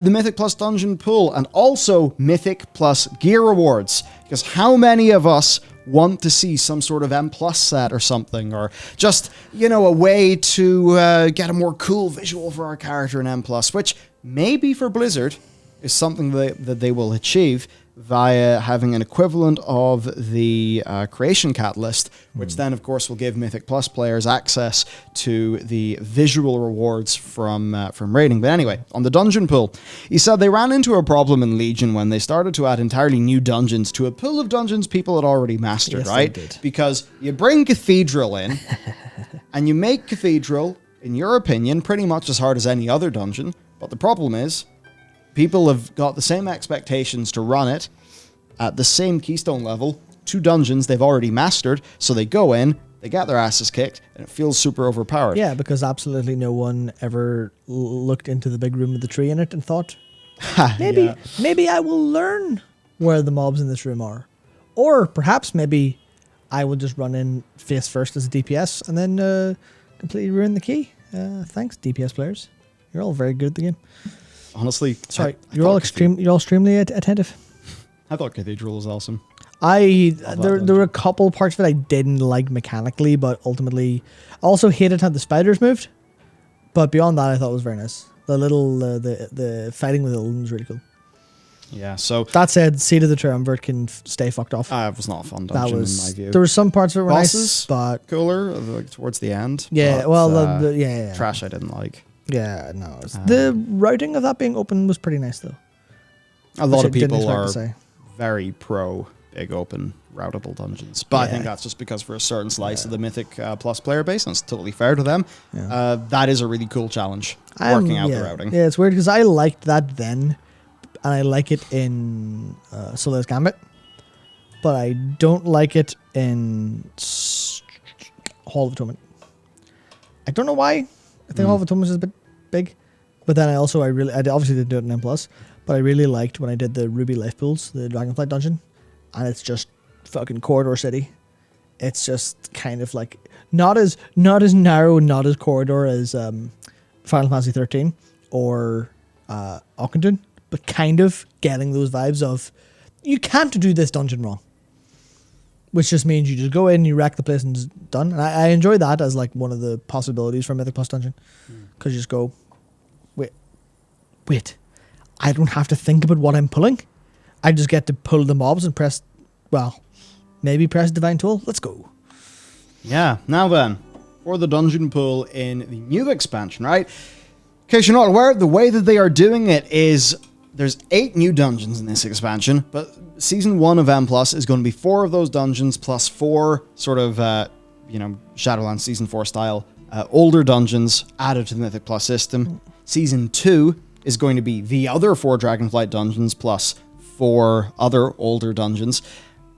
the Mythic Plus dungeon pool, and also Mythic Plus gear rewards. Because how many of us want to see some sort of M Plus set or something, or just, a way to get a more cool visual for our character in M Plus, which maybe for Blizzard is something that they will achieve via having an equivalent of the creation catalyst, which then, of course, will give Mythic Plus players access to the visual rewards from raiding. But anyway, on the dungeon pool, he said they ran into a problem in Legion when they started to add entirely new dungeons to a pool of dungeons people had already mastered, right? They did. Because you bring Cathedral in, and you make Cathedral, in your opinion, pretty much as hard as any other dungeon. But the problem is, people have got the same expectations to run it at the same keystone level, 2 dungeons they've already mastered, so they go in, they get their asses kicked, and it feels super overpowered. Yeah, because absolutely no one ever looked into the big room with the tree in it and thought, maybe I will learn where the mobs in this room are. Or perhaps maybe I will just run in face first as a DPS and then completely ruin the key. Thanks, DPS players. You're all very good at the game. Honestly, sorry, you're all extremely attentive. I thought Cathedral was awesome. There were a couple parts of it I didn't like mechanically, but ultimately I also hated how the spiders moved. But beyond that, I thought it was very nice. The little the fighting with the Illusion was really cool. Yeah. So that said, Seed of the Triumvirate can stay fucked off. It was not a fun dungeon in my view. There were some parts of it were Bosses, nice, but cooler like, towards the end. Yeah. But, yeah. Trash I didn't like. Yeah, no. The routing of that being open was pretty nice, though. A lot of people are very pro big open routable dungeons. But I think that's just because for a certain slice of the Mythic Plus player base, and it's totally fair to them, that is a really cool challenge, working out the routing. Yeah, it's weird because I liked that then, and I like it in Solace Gambit, but I don't like it in Hall of Atonement. I don't know why. I think Hall of Atonement is a bit big, but then I obviously didn't do it in M+, but I really liked when I did the Ruby Life Pools, the Dragonflight dungeon, and it's just fucking Corridor City. It's just kind of like not as narrow, not as corridor as Final Fantasy 13 or Ockendon, but kind of getting those vibes of you can't do this dungeon wrong. Which just means you just go in, you wreck the place, and it's done. And I enjoy that as like one of the possibilities for Mythic Plus Dungeon. Because you just go, wait, I don't have to think about what I'm pulling. I just get to pull the mobs and maybe press Divine Tool. Let's go. Yeah, now then, for the dungeon pool in the new expansion, right? In case you're not aware, the way that they are doing it is there's 8 new dungeons in this expansion, but Season 1 of M Plus is going to be 4 of those dungeons plus 4 sort of, Shadowlands Season 4 style older dungeons added to the Mythic Plus system. Season 2 is going to be the other 4 Dragonflight dungeons plus 4 other older dungeons.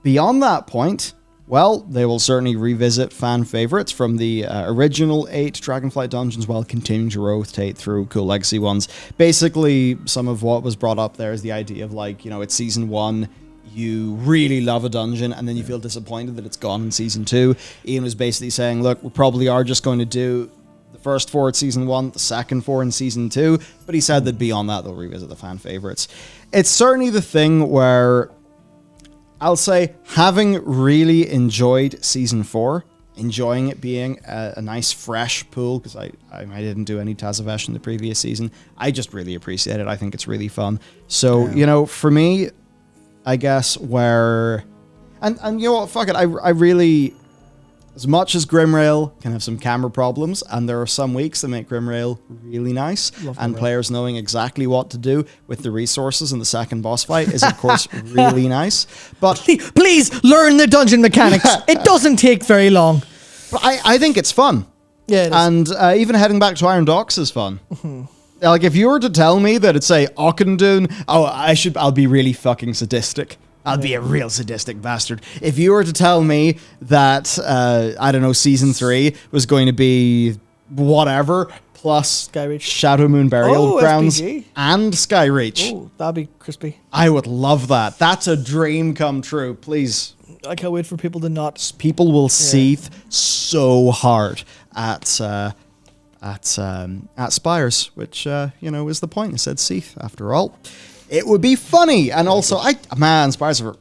Beyond that point, well, they will certainly revisit fan favorites from the original 8 Dragonflight dungeons while continuing to rotate through cool legacy ones. Basically, some of what was brought up there is the idea of it's Season 1, you really love a dungeon, and then you feel disappointed that it's gone in Season 2. Ian was basically saying, look, we probably are just going to do the first 4 at Season 1, the second 4 in Season 2, but he said that beyond that, they'll revisit the fan favorites. It's certainly the thing where I'll say, having really enjoyed Season 4, enjoying it being a nice, fresh pool, because I didn't do any Tazavesh in the previous season, I just really appreciate it. I think it's really fun. So, for me, I guess where... And you know what, fuck it, I really... As much as Grimrail can have some camera problems, and there are some weeks that make Grimrail really nice, and players knowing exactly what to do with the resources in the second boss fight is, of course, really nice. But please learn the dungeon mechanics. It doesn't take very long. But I think it's fun. Yeah, it is. And even heading back to Iron Docks is fun. Like, if you were to tell me that it'd say Ockendon, I'll be really fucking sadistic. I'll be a real sadistic bastard. If you were to tell me that, Season 3 was going to be whatever, plus Skyreach. Shadow Moon Burial Grounds SPG. and Skyreach. Oh, that'd be crispy. I would love that. That's a dream come true. Please. I can't wait for people to not... People will seethe so hard at at Spires, which is the point. I said Seath after all. It would be funny, and also Spires are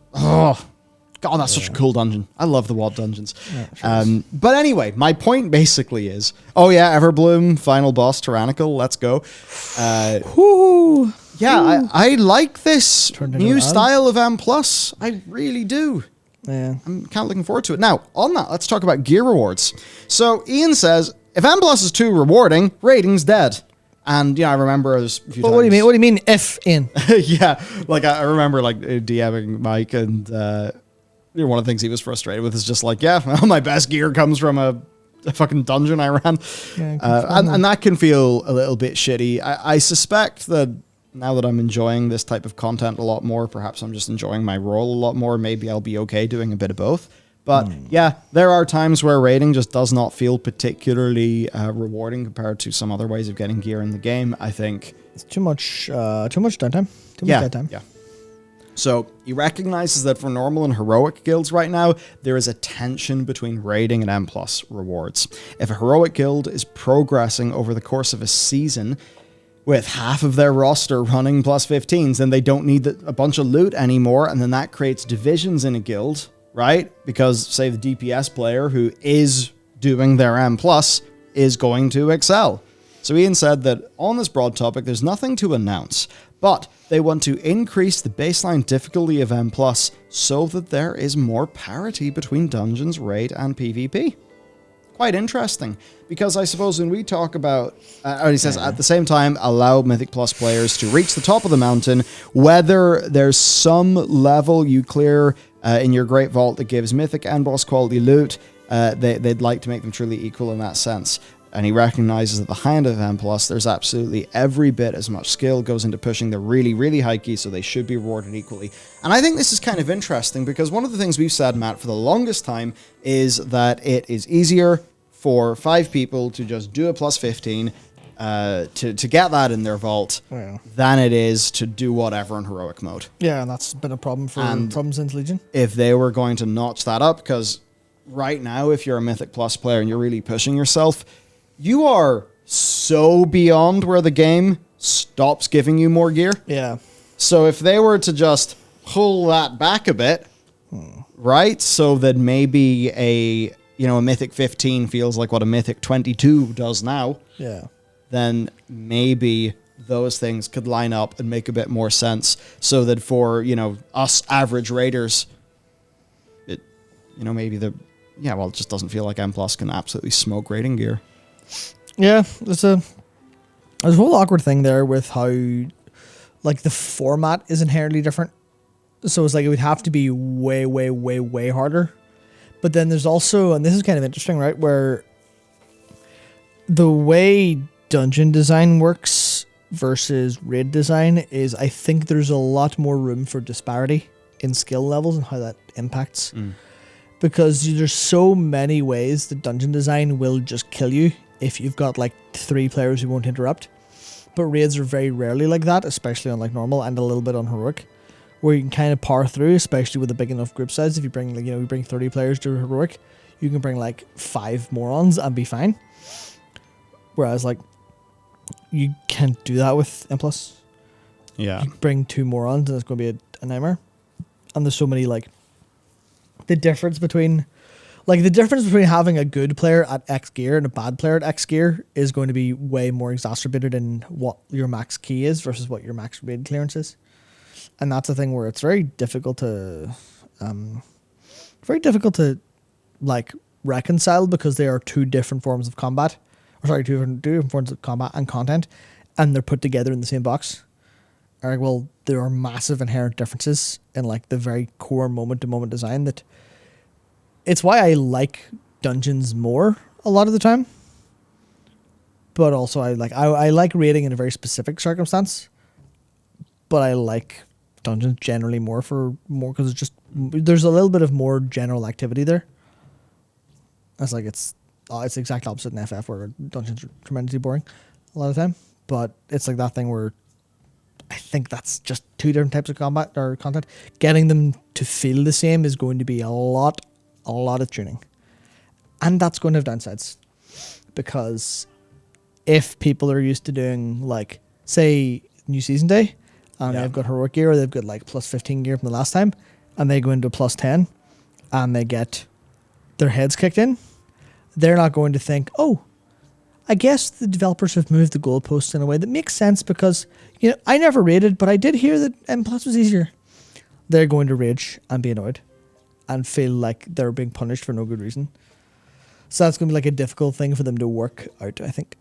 God, that's such a cool dungeon. I love the WoD dungeons. Yeah, sure but anyway, my point basically is, Everbloom, final boss, Tyrannical, let's go. Yeah, I like this new style of M+. I really do. Yeah. I'm kind of looking forward to it. Now, on that, let's talk about gear rewards. So, Ian says, if M+ is too rewarding, rating's dead. And, I remember there's a few times... What do you mean? What do you mean, if, Ian? Yeah, like, I remember, like, DMing Mike, and one of the things he was frustrated with is just like, my best gear comes from a fucking dungeon I ran. Yeah, and that can feel a little bit shitty. I suspect that now that I'm enjoying this type of content a lot more, perhaps I'm just enjoying my role a lot more. Maybe I'll be okay doing a bit of both. But there are times where raiding just does not feel particularly rewarding compared to some other ways of getting gear in the game. I think it's too much downtime. Too much downtime. Yeah. So he recognizes that for normal and heroic guilds right now, there is a tension between raiding and M+ rewards. If a heroic guild is progressing over the course of a season with half of their roster running +15s, then they don't need a bunch of loot anymore, and then that creates divisions in a guild, right? Because, say, the DPS player who is doing their M+ is going to excel. So Ian said that on this broad topic, there's nothing to announce, but they want to increase the baseline difficulty of M+, so that there is more parity between dungeons, raid, and PvP. Quite interesting, because I suppose when we talk about, he says, at the same time, allow Mythic Plus players to reach the top of the mountain, whether there's some level you clear in your Great Vault that gives Mythic and boss quality loot, they'd like to make them truly equal in that sense. And he recognizes that behind of M+, there's absolutely every bit as much skill goes into pushing the really, really high keys, so they should be rewarded equally. And I think this is kind of interesting, because one of the things we've said, Matt, for the longest time is that it is easier for 5 people to just do a +15 to get that in their vault than it is to do whatever in heroic mode. Yeah, and that's been a problem since Legion. If they were going to notch that up, because right now, if you're a Mythic Plus player and you're really pushing yourself, you are so beyond where the game stops giving you more gear. Yeah. So if they were to just pull that back a bit, right? So that maybe a Mythic 15 feels like what a Mythic 22 does now. Yeah. Then maybe those things could line up and make a bit more sense, so that for, us average raiders, it just doesn't feel like M+ can absolutely smoke raiding gear. Yeah, there's a whole awkward thing there with how, like, the format is inherently different. So it's like it would have to be way, way, way, way harder. But then there's also, and this is kind of interesting, right, where the way dungeon design works versus raid design is, I think there's a lot more room for disparity in skill levels and how that impacts. Because there's so many ways that dungeon design will just kill you if you've got like 3 players who won't interrupt. But raids are very rarely like that, especially on like normal and a little bit on heroic, where you can kind of power through, especially with a big enough group size. If you bring you bring 30 players to heroic, you can bring like 5 morons and be fine. Whereas like you can't do that with M+. Yeah. You bring 2 morons and it's going to be a nightmare. And there's so many like the difference between having a good player at X gear and a bad player at X gear is going to be way more exacerbated in what your max key is versus what your max raid clearance is. And that's a thing where it's very difficult to like reconcile, because they are 2 different forms of combat. Two different forms of combat and content, and they're put together in the same box. Alright, well, there are massive inherent differences in like the very core moment-to-moment design that it's why I like dungeons more a lot of the time. But also I like raiding in a very specific circumstance. But I like dungeons generally more because it's just there's a little bit of more general activity there. It's like it's the exact opposite in FF, where dungeons are tremendously boring a lot of the time. But it's like that thing where I think that's just 2 different types of combat or content. Getting them to feel the same is going to be a lot of tuning. And that's going to have downsides. Because if people are used to doing like, say, new season day, and they've got heroic gear, or they've got like plus 15 gear from the last time, and they go into plus 10, and they get their heads kicked in, they're not going to think, oh, I guess the developers have moved the goalposts in a way that makes sense because, I never raided, but I did hear that M Plus was easier. They're going to rage and be annoyed and feel like they're being punished for no good reason. So that's going to be like a difficult thing for them to work out, I think.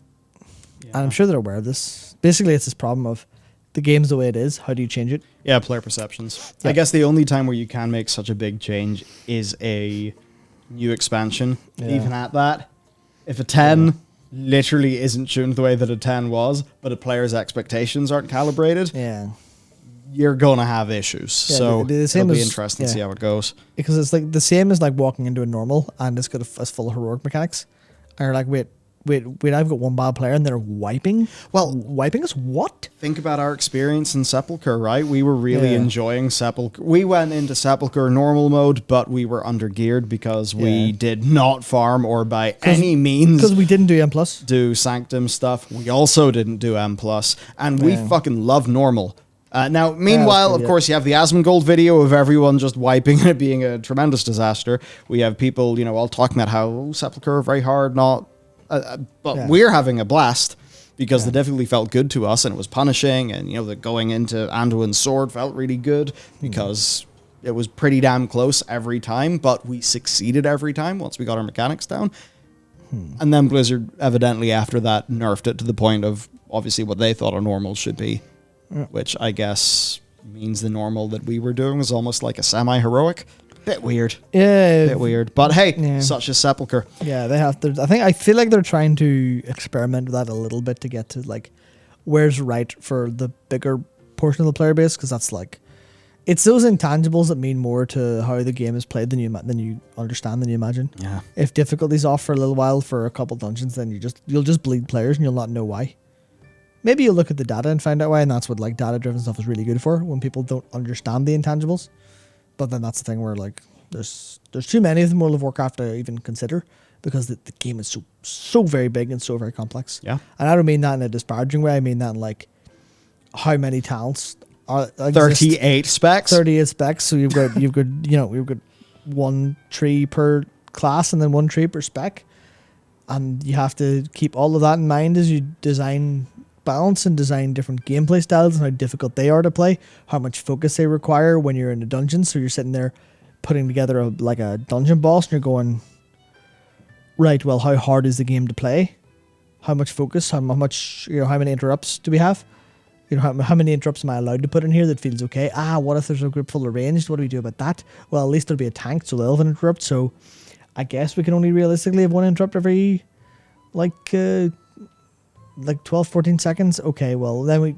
Yeah. And I'm sure they're aware of this. Basically, it's this problem of the game's the way it is. How do you change it? Yeah, player perceptions. Yeah. I guess the only time where you can make such a big change is a new expansion. Yeah. Even at that, if a 10 literally isn't tuned the way that a 10 was, but a player's expectations aren't calibrated, you're going to have issues. Yeah, so it'll be interesting to see how it goes. Because it's like the same as like walking into a normal and it's got a full of heroic mechanics. And you're like, wait, I've got one bad player and they're wiping? Well, wiping us? What? Think about our experience in Sepulchre, right? We were really enjoying Sepulchre. We went into Sepulchre normal mode, but we were under-geared because we did not farm or by any means... Because we didn't do M+. Do Sanctum stuff. We also didn't do M+. And we fucking love normal. Now, meanwhile, of course, you have the Asmongold video of everyone just wiping and it being a tremendous disaster. We have people, all talking about how Sepulchre are very hard, but we're having a blast because the difficulty felt good to us and it was punishing, and the going into Anduin's sword felt really good because it was pretty damn close every time, but we succeeded every time once we got our mechanics down. And then Blizzard evidently after that nerfed it to the point of obviously what they thought a normal should be, which I guess means the normal that we were doing was almost like a semi-heroic. Bit weird. Yeah. Bit weird. But hey, such is Sepulchre. Yeah, they have to. I feel like they're trying to experiment with that a little bit to get to like where's right for the bigger portion of the player base, because that's like it's those intangibles that mean more to how the game is played than you understand, than you imagine. Yeah. If difficulty's off for a little while for a couple dungeons, then you'll just bleed players and you'll not know why. Maybe you'll look at the data and find out why, and that's what like data-driven stuff is really good for, when people don't understand the intangibles. But then that's the thing where like there's too many of them World of Warcraft to even consider, because the game is so very big and so very complex. Yeah. And I don't mean that in a disparaging way. I mean that in like how many talents are 38 specs. 38 specs. So you've got you've got one tree per class and then one tree per spec. And you have to keep all of that in mind as you design balance and design different gameplay styles and how difficult they are to play, how much focus they require when you're in a dungeon. So you're sitting there putting together a dungeon boss and you're going, right, well, how hard is the game to play? How much focus, how much, how many interrupts do we have? How many interrupts am I allowed to put in here that feels okay? What if there's a group full of ranged? What do we do about that? Well, at least there'll be a tank, so they'll have an interrupt. So I guess we can only realistically have one interrupt every 12, 14 seconds. Okay, well, then we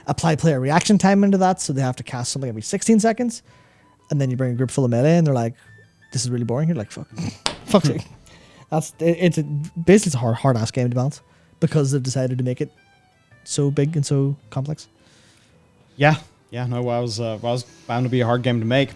apply player reaction time into that, so they have to cast something every 16 seconds. And then you bring a group full of melee, and they're like, this is really boring. You're like, fuck's sake. It's a hard-ass game to balance because they've decided to make it so big and so complex. Yeah, no, it was bound to be a hard game to make.